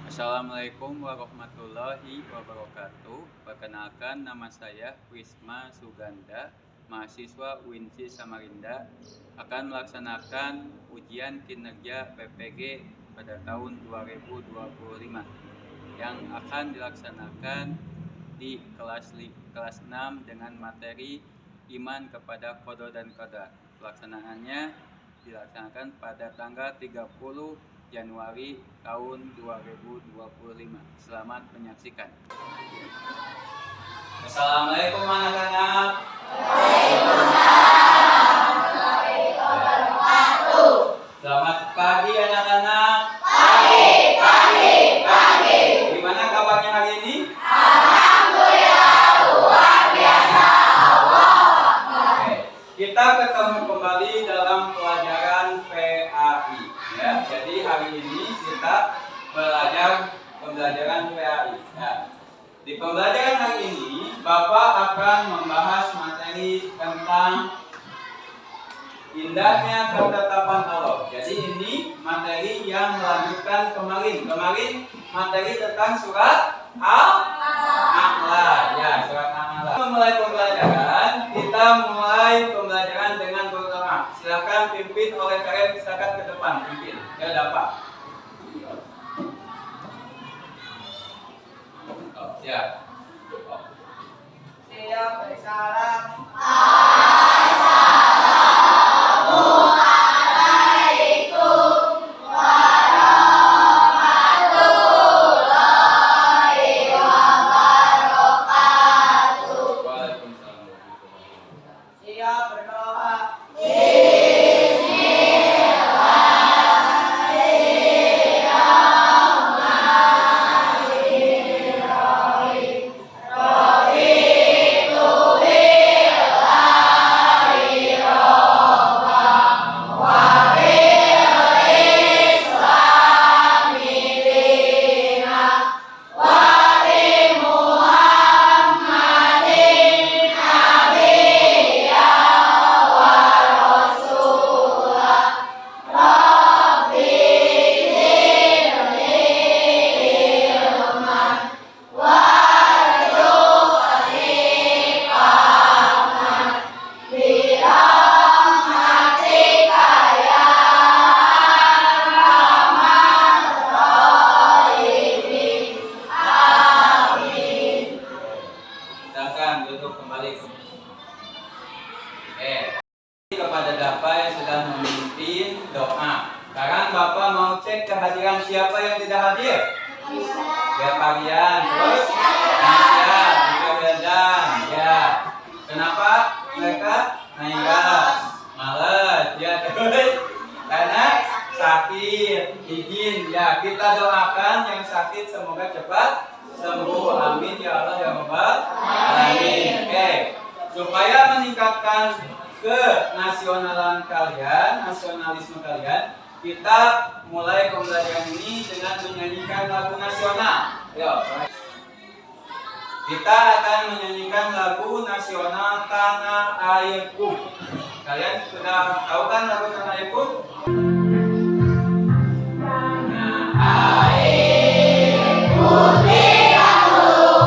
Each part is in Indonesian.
Assalamualaikum warahmatullahi wabarakatuh. Perkenalkan, nama saya Wisma Suganda, mahasiswa UINSI Samarinda, akan melaksanakan ujian kinerja PPG pada tahun 2025 yang akan dilaksanakan di kelas 6 dengan materi iman kepada qada dan qadar. Pelaksanaannya dilaksanakan pada tanggal 30 Januari tahun 2025. Selamat menyaksikan. Assalamualaikum anak-anak. Selamat pagi anak-anak. Pagi. Gimana kabarnya hari ini? Alhamdulillah, luar biasa. Oke. Kita ketemu kembali dalam pelajaran PAI. Ya, jadi hari ini kita belajar pembelajaran PAI. Ya. Di pembelajaran hari ini, Bapak akan membahas materi tentang indahnya ketetapan Allah. Jadi ini materi yang melanjutkan kemarin. Kemarin materi tentang surat Al-A'la. Ya, surat Al-A'la. Memulai pembelajaran, kita mulai pembelajaran dengan berdoa. Silakan pimpin oleh kalian, silakan ke depan pimpin. Ya, dapat. Siap. Siap, bersalam. Siap, berdoa. Kepada Bapak yang sudah memimpin doa. Sekarang Bapak mau cek kehadiran siapa yang tidak hadir? Ya, kalian. Terus Aisyah, juga Wildan. Ya. Kenapa mereka malas? Ya, terus karena sakit. Izin. Ya, kita doakan yang sakit semoga cepat sembuh. Amin ya Allah ya Rabbal alamin. Oke. Supaya meningkatkan kenasionalan kalian, nasionalisme kalian, kita mulai pembelajaran ini dengan menyanyikan lagu nasional. Yo. Kita akan menyanyikan lagu nasional Tanah Airku. Kalian sudah tahu kan lagu Tanah Airku? Tanah Airku. Yeah.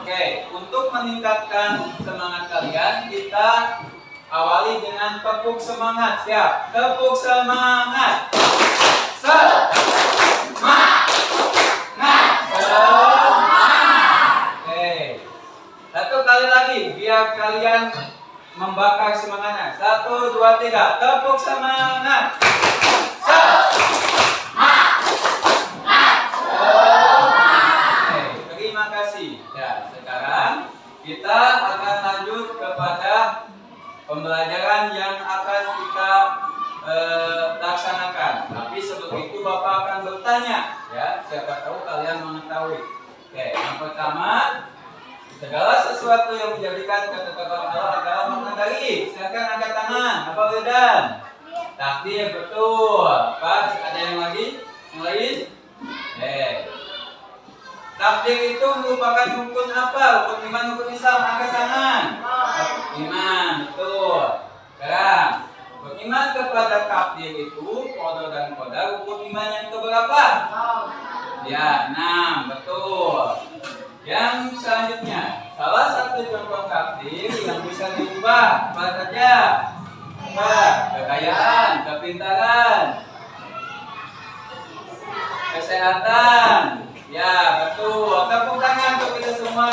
Oke, untuk meningkatkan semangat kalian, kita awali dengan tepuk semangat. Siap? Tepuk semangat. Semangat. Semangat. Oke. Satu kali lagi, biar kalian membakar semangatnya. 1, 2, 3. Tepuk semangat. Terima kasih. Ya, sekarang kita akan lanjut kepada pembelajaran yang akan kita laksanakan. Tapi sebelum itu Bapak akan bertanya, ya, siapa tahu kalian mengetahui. Oke, yang pertama, segala sesuatu yang menjadikan ketetapan Allah adalah makna dari. Silakan angkat tangan. Apa Wildan? Takdir, betul. Pas, ada yang lagi? Yang lain? Takdir itu merupakan rukun apa? Rukun iman, rukun Islam. Angkat tangan. Iman, betul. Sekarang, beriman kepada takdir itu, qada dan qadar, rukun iman yang keberapa? Ya, 6, betul. Yang selanjutnya, salah satu contoh takdir yang bisa diubah apa saja? Kekayaan, kepintaran, kesehatan. Ya, betul. Tepuk tangan untuk kita semua.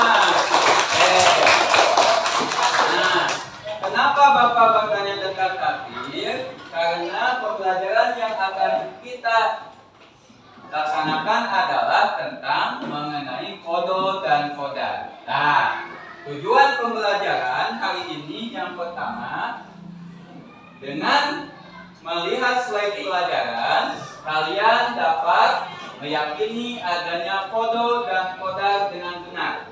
Nah, kenapa Bapak bertanya tentang takdir? Karena pembelajaran yang akan kita laksanakan adalah tentang mengenai qada dan qadar. Nah, tujuan pembelajaran hari ini yang pertama, dengan melihat slide pelajaran, kalian dapat meyakini adanya qada dan qadar dengan benar.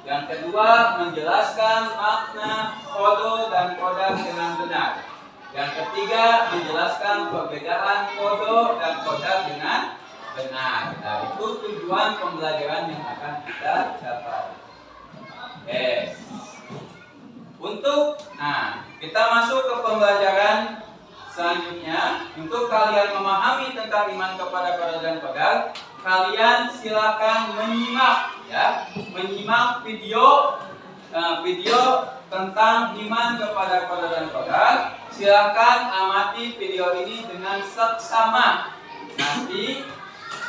Yang kedua, menjelaskan makna qada dan qadar dengan benar. Yang ketiga, menjelaskan perbedaan qada dan qadar dengan benar. Nah, itu tujuan pembelajaran yang akan kita capai. Kita masuk ke pembelajaran selanjutnya. Untuk kalian memahami tentang iman kepada qada dan qadar, kalian silakan menyimak, ya, menyimak video tentang iman kepada qada dan qadar. Silakan amati video ini dengan seksama. Nanti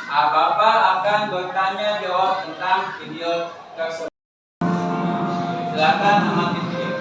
Bapak akan bertanya jawab tentang video tersebut. Silakan amati video.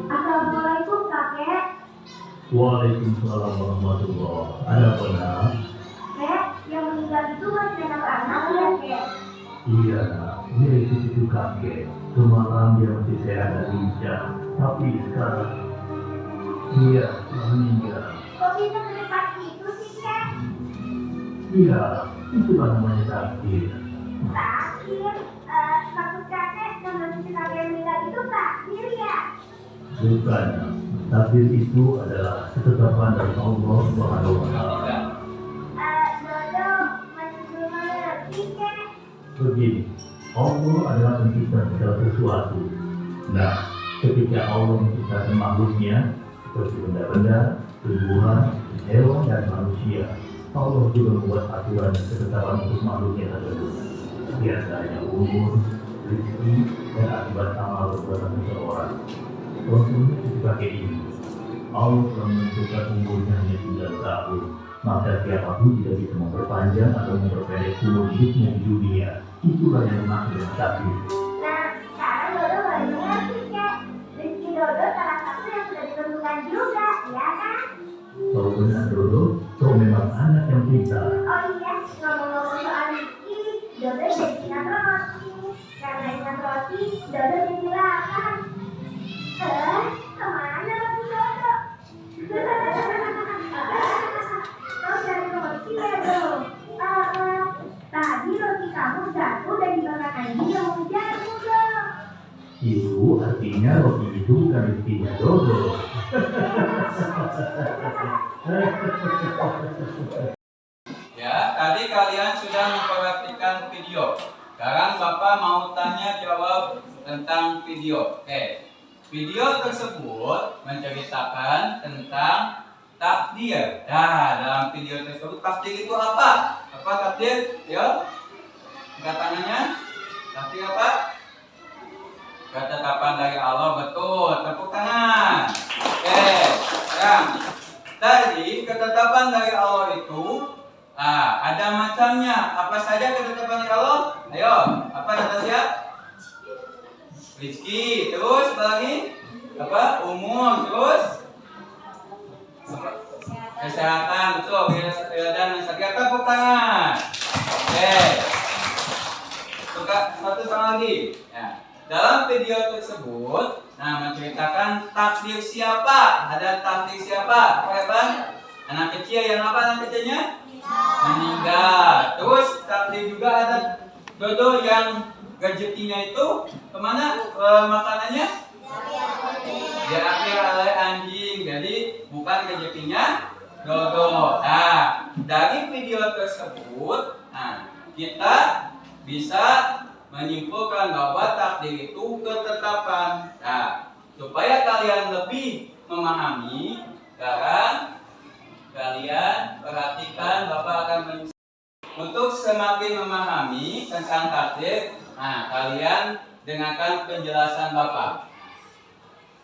Assalamualaikum kakek. Waalaikumsalam warahmatullahi wabarakatuh. Ada apa nak? Kek, yang meninggal itu masih anak-anak ya kek? Iya, Yesus itu kakek. Semalam dia masih sehat dan lincah, tapi sekarang dia meninggal. Kok bisa secepat itu sih, Kek? Iya, itulah namanya takdir. Takdir, maksud kakek sama cucu kakek meninggal itu takdir ya? Bukan, takdir itu adalah ketetapan dari Allah Subhanahu wa Ta'ala. Dodo masih belum mengerti, Kek. Begini, Allah adalah pencipta segala sesuatu. Nah, ketika Allah menciptakan makhluknya seperti benda-benda, tumbuhan, hewan, dan manusia, Allah juga membuat aturan dan ketetapan untuk makhluknya tersebut. Biasanya umur, rezeki, dan akibat amal perbuatan seseorang. Contohnya seperti kakek ini. Allah telah menentukan umurnya hanya 9 tahun. Maka siapapun tidak bisa memperpanjang atau memperpendek umur hidupnya di dunia. Itulah yang dimaksud dengan takdir. Nah, sekarang Dodo baru mengerti, Kek. Rezeki Dodo salah satu yang sudah ditentukan juga, ya kan? Kalau benar Dodo, kau memang anak yang pintar. Oh iya, ngomong-ngomong soal rezeki, Dodo jadi ingat roti. Karena ingat roti, Dodo jadi lapar. Kemana roti Dodo? Kau cari roti ya, dong? Tadi roti kamu jatuh dan dimakan anjing yang mau jatuh, dong. Itu artinya roti itu bukan rezekinya Dodo. Ya, tadi kalian sudah memperhatikan video. Sekarang Bapak mau tanya jawab tentang video. Oke. Video tersebut menceritakan tentang takdir. Nah, dalam video tersebut takdir itu apa? Apa takdir? Yo. Angkat tangannya. Takdir apa? Ketetapan dari Allah, betul. Tepuk tangan. Oke. Sekarang tadi ketetapan dari Allah itu ada macamnya. Apa saja ketetapan dari Allah? Ayo, apa Natasha? Rizki, terus apa lagi? Apa? Umur, terus? Kesehatan, betul. Dan sakit tepuk tangan. Oke. Satu sama lagi. Ya. Dalam video tersebut, menceritakan takdir siapa? Ada takdir siapa? Apa Bang? Anak kecil yang apa anak kecilnya? Meninggal. Terus takdir juga ada Dodo yang rezekinya itu kemana makanannya? Diambil oleh anjing. Jadi bukan rezekinya Dodo. Nah, dari video tersebut, kita bisa menyimpulkan bahwa takdir itu ketetapan. Nah, supaya kalian lebih memahami, sekarang kalian perhatikan Bapak akan untuk semakin memahami tentang takdir. Kalian dengarkan penjelasan Bapak.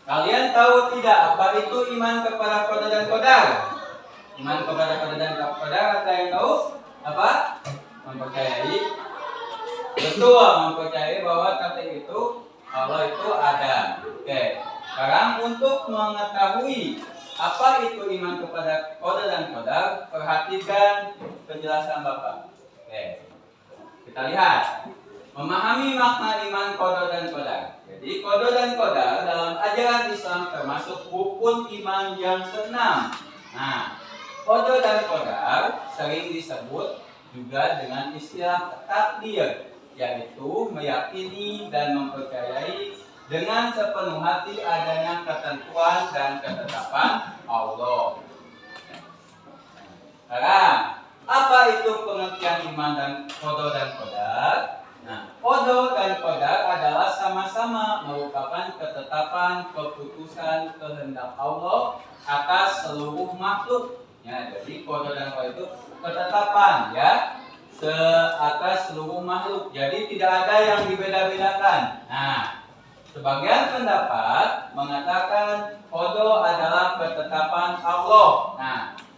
Kalian tahu tidak apa itu iman kepada qada dan qadar? Iman kepada qada dan qadar, ada yang tahu? Apa? Mempercayai. Betul, mempercayai bahwa takdir itu Allah itu ada. Oke. Sekarang untuk mengetahui apa itu iman kepada qada dan qadar, perhatikan penjelasan Bapak. Oke. Kita lihat. Memahami makna iman qada dan qadar. Jadi qada dan qadar dalam ajaran Islam termasuk rukun iman yang keenam. Qada dan qadar sering disebut juga dengan istilah takdir, yaitu meyakini dan mempercayai dengan sepenuh hati adanya ketentuan dan ketetapan Allah. Sekarang, apa itu pengertian iman dan qada dan qadar? Qada dan qadar adalah sama-sama merupakan ketetapan keputusan kehendak Allah atas seluruh makhluk. Ya, jadi qada dan qadar itu ketetapan ya atas seluruh makhluk. Jadi tidak ada yang dibeda-bedakan. Sebagian pendapat mengatakan qada adalah ketetapan Allah.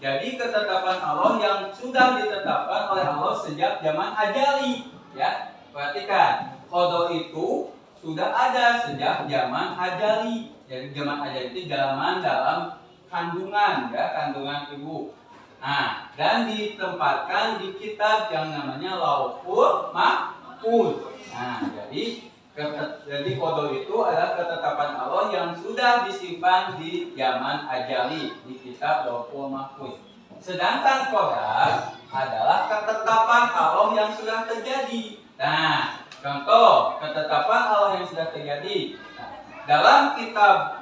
Jadi ketetapan Allah yang sudah ditetapkan oleh Allah sejak zaman ajali. Ya, perhatikan, qada itu sudah ada sejak zaman ajali. Jadi zaman ajali itu zaman dalam kandungan, ya, kandungan ibu. Dan ditempatkan di kitab yang namanya Lauhul mahfuz. Nah, jadi qada itu adalah ketetapan Allah yang sudah disimpan di zaman ajali di kitab Lauhul Mahfuz. Sedangkan qadar adalah ketetapan Allah yang sudah terjadi. Nah, contoh ketetapan Allah yang sudah terjadi. Nah, dalam kitab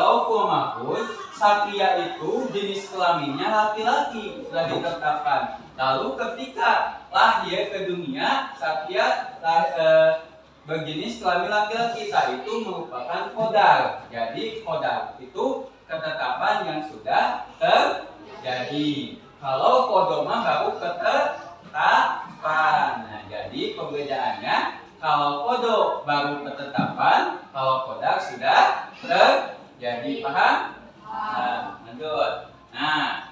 Lauhul Mahfuz, Satria itu jenis kelaminnya laki-laki sudah ditetapkan. Lalu ketika lahir ke dunia, Satria berjenis kelamin laki-laki, itu merupakan qadar. Jadi qadar itu ketetapan yang sudah terjadi. Kalau qada mah baru ketetapan. Nah, jadi perbedaannya, kalau qada baru ketetapan, kalau qadar sudah terjadi. Paham? Nah, lanjut. Nah,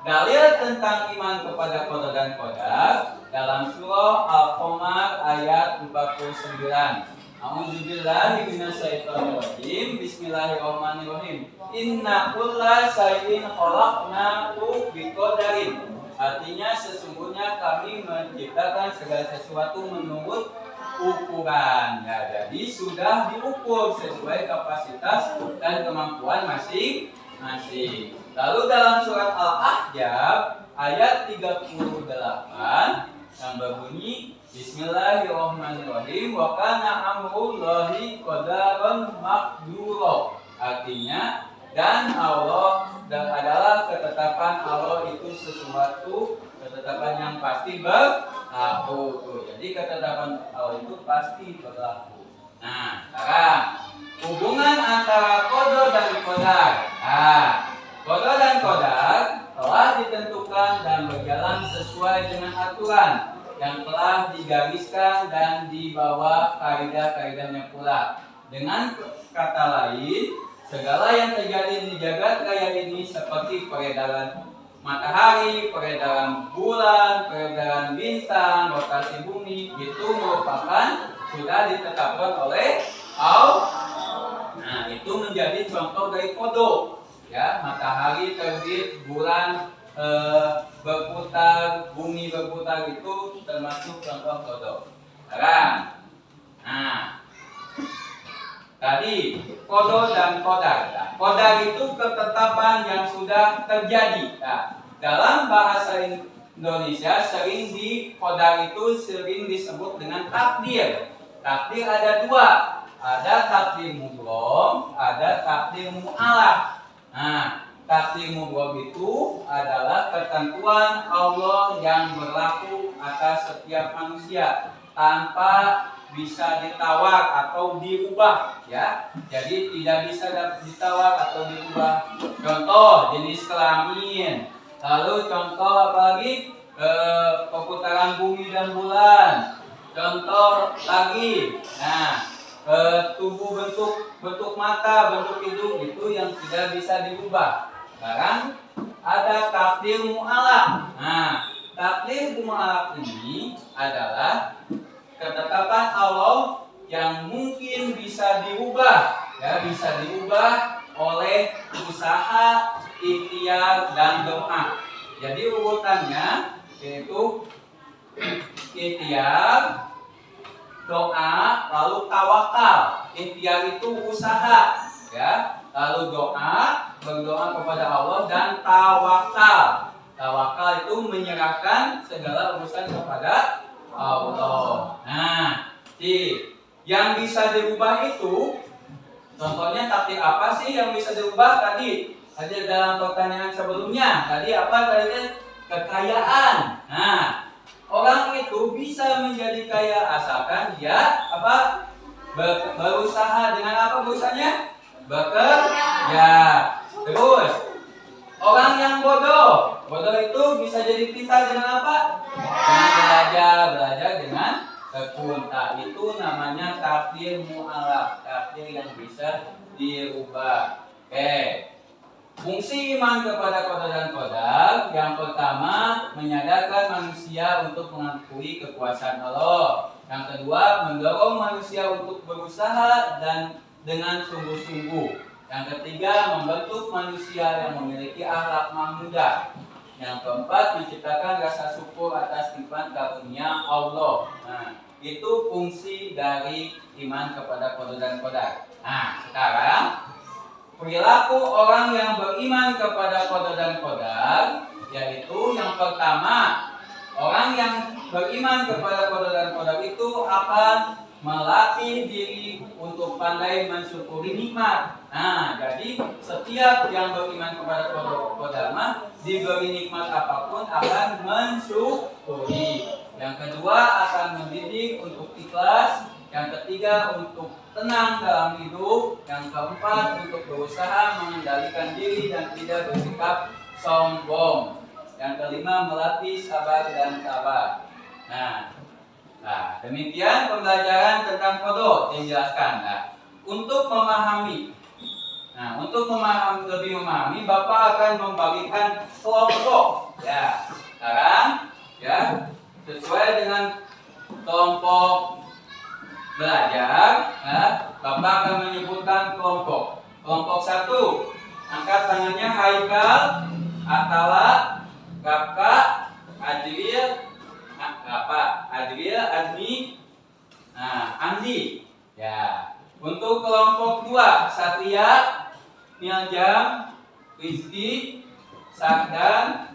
dalil tentang iman kepada qada dan qadar dalam surah Al-Qamar ayat 49. A'udzubillahi minasyaitonirrajim. Bismillahirrahmanirrahim. Inna kulla syai'in khalaqnahu biqadarin. Artinya sesungguhnya kami menciptakan segala sesuatu menurut ukuran. Ya, jadi sudah diukur sesuai kapasitas dan kemampuan masing-masing. Lalu dalam surat Al-Ahzab ayat 38 yang berbunyi Bismillahirrahmanirrahim wa kana amrullahi qadaran maqdura. Artinya, dan Allah adalah ketetapan Allah itu sesuatu ketetapan yang pasti berlaku. Jadi ketetapan Allah itu pasti berlaku. Nah, sekarang hubungan antara qada dan qadar. Nah, qada dan qadar telah ditentukan dan berjalan sesuai dengan aturan yang telah digariskan dan dibawa kaidah-kaidahnya pula. Dengan kata lain, segala yang terjadi di jagat raya ini seperti peredaran matahari, peredaran bulan, peredaran bintang, rotasi bumi, itu merupakan sudah ditetapkan oleh Allah. Nah, itu menjadi contoh dari qada. Ya, matahari terbit, bulan berputar, bumi berputar, itu termasuk contoh qada. Sekarang, nah, tadi qada dan qadar. Nah, qadar itu ketetapan yang sudah terjadi. Nah, dalam bahasa Indonesia di qadar itu sering disebut dengan takdir. Takdir ada dua, ada takdir mubrom, ada takdir mu'alaf. Nah, takdir mubrom itu adalah ketentuan Allah yang berlaku atas setiap manusia tanpa bisa ditawar atau dirubah, ya. Jadi tidak bisa ditawar atau dirubah. Contoh jenis kelamin. Lalu contoh apalagi perputaran bumi dan bulan. Contoh lagi, nah, tubuh bentuk mata, bentuk hidung, itu yang tidak bisa dirubah. Sekarang ada takdir mu'alaf. Nah, takdir mu'alaf ini adalah ketetapan Allah yang mungkin bisa dirubah, ya, bisa dirubah oleh usaha, ikhtiar, dan doa. Jadi urutannya yaitu ikhtiar, doa, lalu tawakal. Ikhtiar itu usaha, ya, lalu doa, berdoa kepada Allah, dan tawakal. Tawakal itu menyerahkan segala urusan kepada Allah. Nah, yang bisa dirubah itu, contohnya takdir apa sih yang bisa dirubah? Tadi ada dalam pertanyaan sebelumnya. Tadi apa tadinya? Kekayaan. Nah, orang itu bisa menjadi kaya asalkan dia apa? Berusaha. Dengan apa berusahanya? Bekerja. Terus orang yang bodoh itu bisa jadi pintar dengan apa? Dengan belajar dengan tekun. Itu namanya takdir mu'alaf, takdir yang bisa dirubah. Oke. Fungsi iman kepada qada dan qadar, yang pertama menyadarkan manusia untuk mengakui kekuasaan Allah. Yang kedua, mendorong manusia untuk berusaha dan dengan sungguh-sungguh. Yang ketiga, membentuk manusia yang memiliki akhlak mahmudah. Yang keempat, menciptakan rasa syukur atas nikmat karunia Allah. Nah, Itu fungsi dari iman kepada qada dan qadar. Nah, sekarang perilaku orang yang beriman kepada qada dan qadar, yaitu yang pertama, orang yang beriman kepada qada dan qadar itu akan melatih diri untuk pandai mensyukuri nikmat. Nah, jadi setiap yang beriman kepada qada dan qadar diberi nikmat apapun akan mensyukuri. Yang kedua akan mendidik untuk ikhlas. Yang ketiga untuk tenang dalam hidup. Yang keempat untuk berusaha mengendalikan diri dan tidak bersikap sombong. Yang kelima melatih sabar dan sabar. Nah, demikian pembelajaran tentang qada yang dijelaskan. Nah, untuk lebih memahami, Bapak akan membagikan kelompok. Ya, sekarang ya sesuai dengan kelompok belajar, Bapak akan menyebutkan kelompok. Kelompok 1, angkat tangannya Haikal, Atala, Rafka, Adril, Admi, Andi. Ya. Untuk kelompok 2, Satria, Miljam, Rizky, Sahdan,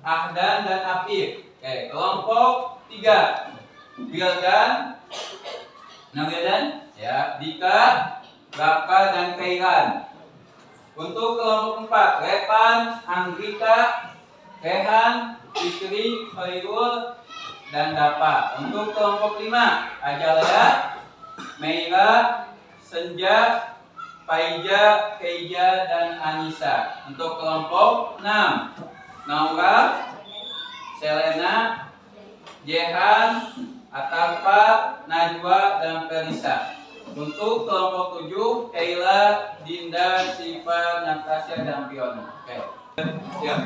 Ahdan dan Afif. Oke, kelompok 3, Wildan, ya, Dika, Raka dan Kairan. Untuk kelompok 4, Repan, Angrika, Rehan, Fitri, Khairul dan Dapa. Untuk kelompok 5, Ajalya, Meira, Senja, Paija, Keija dan Anissa. Untuk kelompok 6, Naura, Selena, Jehan, Atarpa, Najwa dan Felisa. Untuk kelompok 7, Kayla, Dinda, Siva, Natasha dan Fiona. Oke. Siap.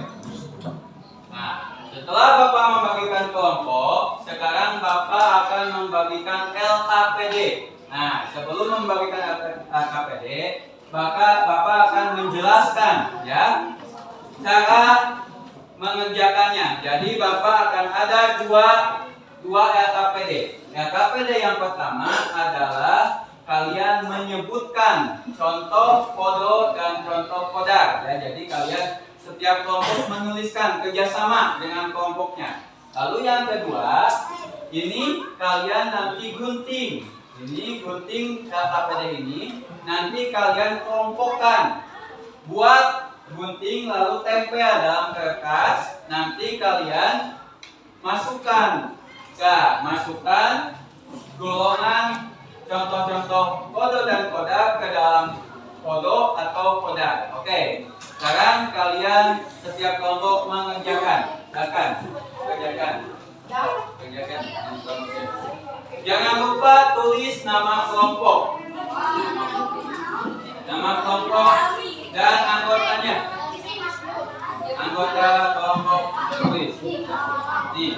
Nah, setelah Bapak membagikan kelompok, sekarang Bapak akan membagikan LKPD. Nah, sebelum membagikan LKPD, Bapak akan menjelaskan ya cara mengerjakannya. Jadi Bapak akan ada dua LKPD. LKPD yang pertama adalah kalian menyebutkan contoh qada dan contoh qadar. Ya, jadi kalian setiap kelompok menuliskan kerjasama dengan kelompoknya. Lalu yang kedua, ini kalian nanti gunting. Ini gunting LKPD ini nanti kalian kelompokkan. Buat gunting lalu tempel dalam kertas. Nanti kalian masukkan golongan contoh-contoh qada dan qadar ke dalam qada atau qadar. Oke. Sekarang kalian setiap kelompok mengerjakan. Kerjakan. Jangan lupa tulis nama kelompok. Nama kelompok dan anggotanya. Anggota kelompok tulis. Oke.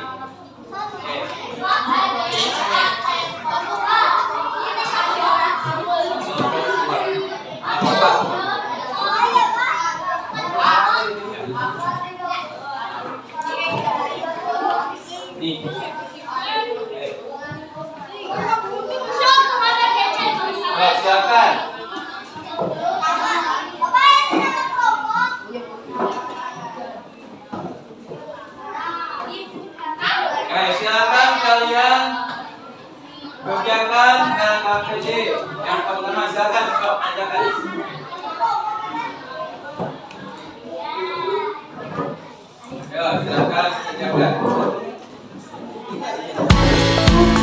Silakan. Silakan kalian kerjakan LKPD yang pertama. Silakan kerjakan. Silakan kerjakan. Thank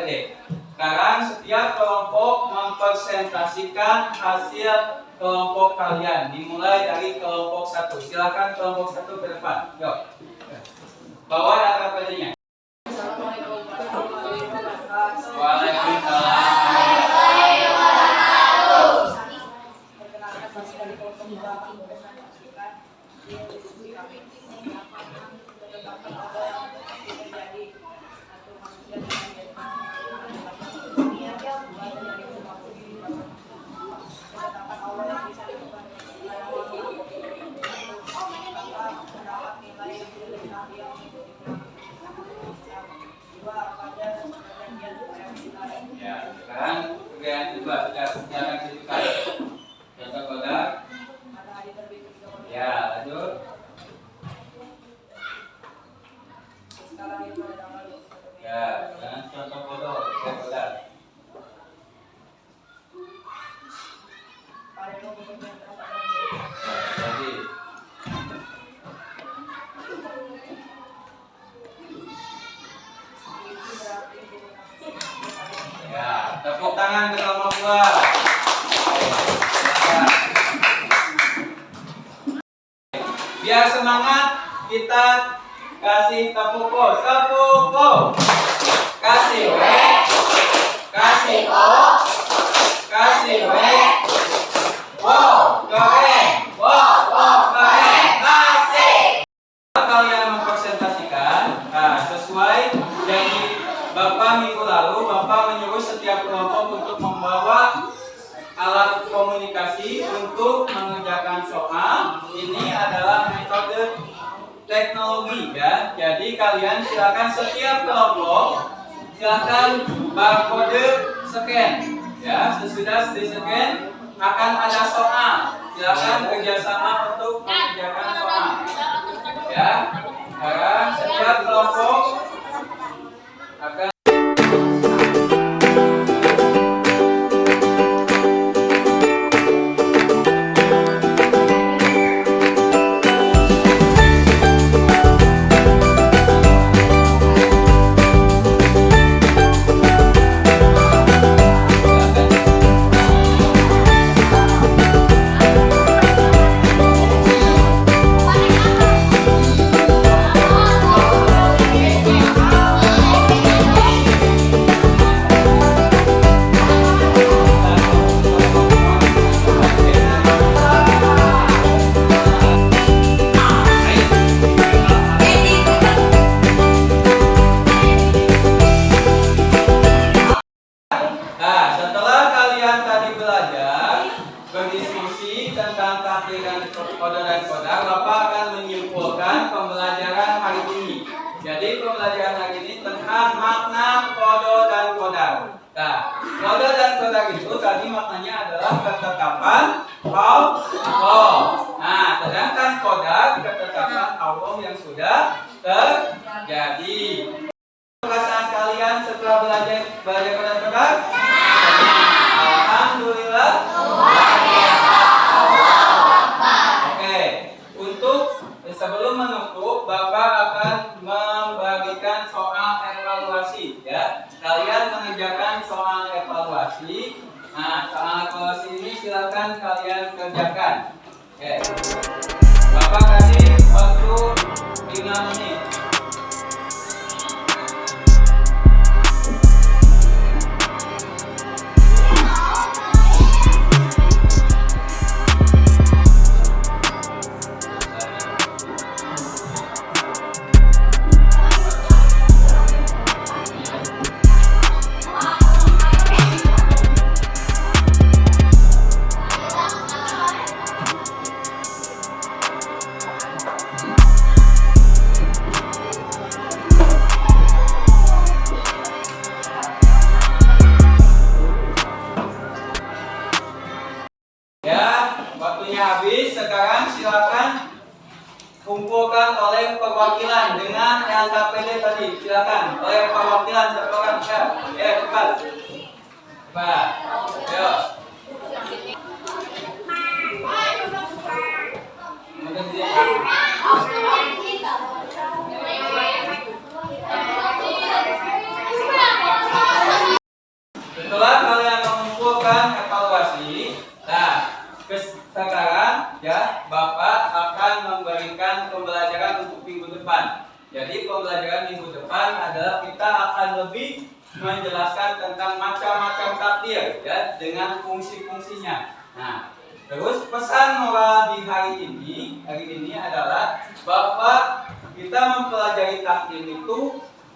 KPD. Sekarang setiap kelompok mempresentasikan hasil kelompok kalian. Dimulai dari kelompok 1. Silakan kelompok 1 ke depan. Yuk. Bawa KPD-nya. Waalaikumsalam. Ya, sekarang kegiatan kedua kita kerjakan ceritakan. Contoh kodak. Ya, lanjut. Ya, sekarang contoh kodak. Jadi. Ya, tepuk tangan ke kelompok 2. Biar semangat, kita kasih tepuk po. Tepuk po. Kasih W. Kasih O. Kasih W. Wow, keren. Wow, keren. Kasih. Kalian mempresentasikan, nah, sesuai janji Bapak minggu lalu, Bapak menyuruh setiap kelompok untuk membawa alat komunikasi untuk mengerjakan soal. Ini adalah metode teknologi ya. Jadi kalian silakan setiap kelompok silakan barcode scan ya. Sesudah di-scan akan ada soal. Silakan kerjasama untuk mengerjakan soal ya. Sekarang setiap kelompok akan berdiskusi tentang takdiran kode dan kodar, Bapak akan menyimpulkan pembelajaran hari ini. Jadi pembelajaran hari ini tentang makna kode dan kodar. Nah, kode dan kodar itu tadi maknanya adalah ketetapan Allah. Nah, sedangkan kodar ketetapan Allah yang sudah terjadi. Perasaan kalian setelah belajar kode dan kodar? Alhamdulillah. Sebelum menutup, Bapak akan membagikan soal evaluasi ya. Kalian mengerjakan soal evaluasi. Nah, soal evaluasi ini silakan kalian kerjakan. Oke. Bapak kasih waktu 5 menit. Waktunya habis. Sekarang silakan kumpulkan oleh perwakilan dengan LKPD tadi. Silakan oleh perwakilan satu orang. Cepat. Cepat. Ayo. Mungkin dia. menjelaskan tentang macam-macam takdir ya dengan fungsi-fungsinya. Nah, terus pesan moral di hari ini adalah bahwa kita mempelajari takdir itu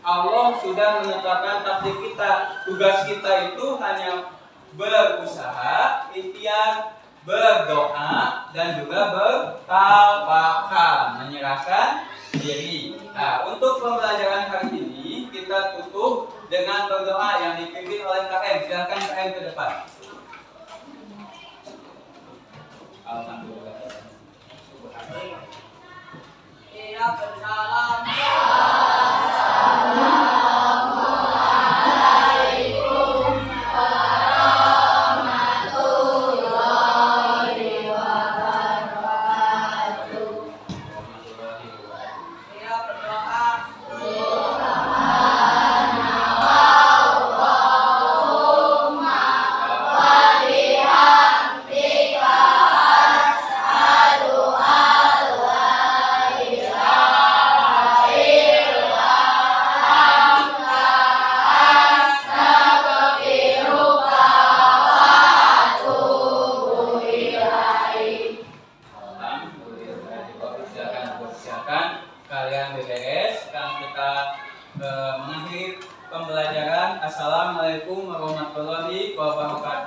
Allah sudah menetapkan takdir kita. Tugas kita itu hanya berusaha, ikhtiar, berdoa, dan juga bertawakal, menyerahkan diri. Nah, untuk pembelajaran hari ini kita tutup dengan berdoa yang dipimpin oleh KM. Silakan KM ke depan. Alhamdulillah. Ia bersalam. Ia berdoa. Silakan kalian beres. Sekarang kita mengakhiri pembelajaran. Assalamualaikum warahmatullahi wabarakatuh.